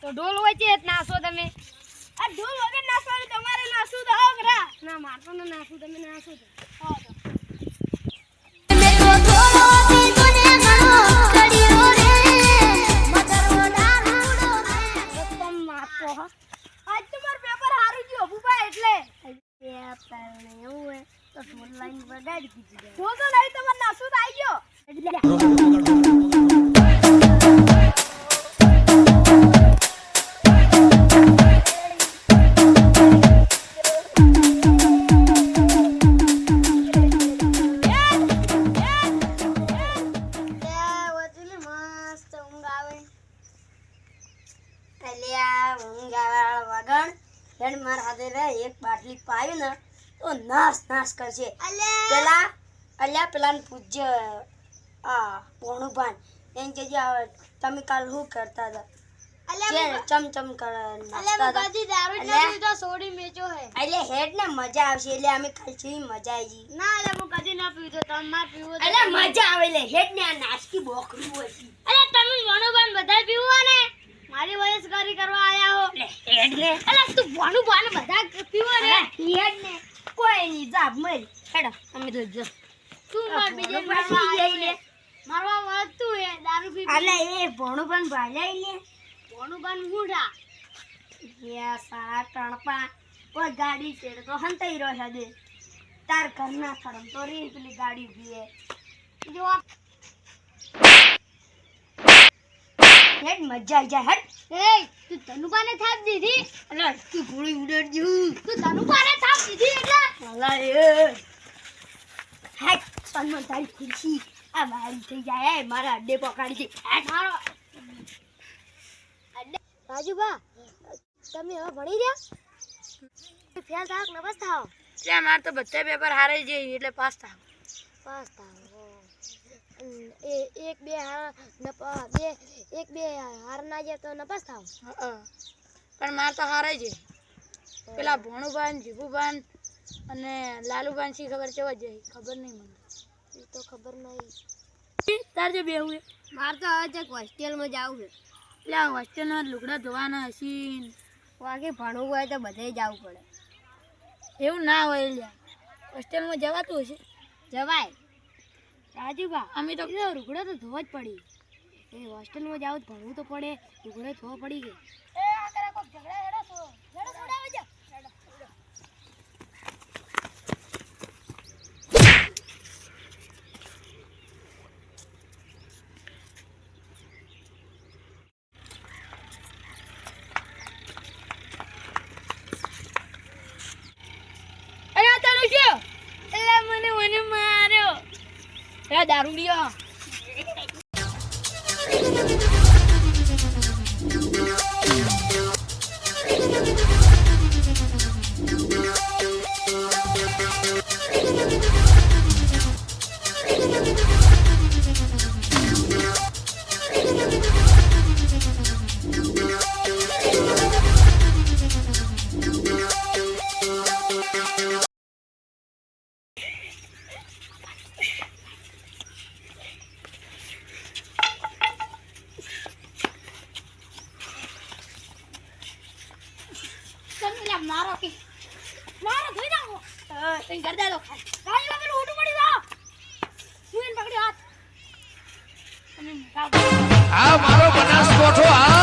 તો ઢોલ હોય છે નાસો તમે આ ઢોલ વગર નાસવાનું તમારે નાસું તો આવરા ના મારતો ને નાસું તમે નાસો તો હા એક બાટલી પાયું ને તો નાશ કરશે પેલા પૂજ્ય ભોણુભાન એમ કે તમે કાલ શું કરતા હતા ચમચમ છોડી મેચો હે એટલે હેડ ને મજા આવશે એટલે અમે ખાલી મજા આવી ના એટલે હું કદી ના પીતો તમાર પીવો એટલે મજા આવે એટલે હેડ ને આ નાસ્કી બોકરું હોય એટલે તમે ભોણુભાન બધા પીવો ને મારી વયસ્કરી કરવા આયા હો હેડ ને એટલે તું ભોણુભાન બધા પીવો ને હેડ ને કોઈ ની જાબ મર હેડો અમે તો જો તું માર બીજે મારવા વાતું હે દારૂ પી એટલે એ ભોણુભાન ભાલ્યા લે ભોણુભાન મૂઢા યા સારા ટણપા કોઈ ગાડી છે તો હંતાઈ રહ્યો દે તાર ઘરના ખરમ તો રે પેલી ગાડી ઉભી હે જો હેડ મજા આવી જાય હેડ એ તું તનુપાને થાપ દીધી અલા તું ગોળી ઉડાડજો તું તનુપાને થાપ દીધી એટલે અલા એ હેડ સન્માન તારી ખુશી આ મારી થઈ જાય એ મારા અડ્ડે પકડી દે હેડ મારો અડ્ડે રાજુબા તમે હવે ભણી રહ્યા ફેલ થાક ન પાસ થાવ એટલે માર તો બધા પેપર હારે જ એટલે પાસ થાવ એક બે હાર ના જાય તો નપાસ થાવ પણ માર તો હારે છે પેલા ભોણુભાન જીભુભાન અને લાલુભાન સી ખબર છે જાય ખબર નહીં મને એ તો ખબર નહીં તાર જે બેહું માર તો હવે હોસ્ટેલમાં જાવું છે એટલે આ હોસ્ટેલમાં લુગડા ધોવાના હસીન વાગે ભણવું હોય તો બધે જવું પડે એવું ના હોય લ્યા હોસ્ટેલમાં જવાતું હશે જવાય રાજુબા અમે તો રૂગડા તો ધોવા જ પડી એ હોસ્ટેલમાં જાવ ભણવું તો પડે રૂગડા ધોવા પડી ગઈ એ આ કરે કોક ઝઘડા હેડો છોડાવે જા અરે આ તારું શું એલા મને માર્યો એ દારૂ લ્યો મારો ધોઈ નાખો તઈ કર દે તો ખાલી વગર ઉઠું પડી જાવ હું એને પકડી હાથ આ મારો બનાસ કોઠો આ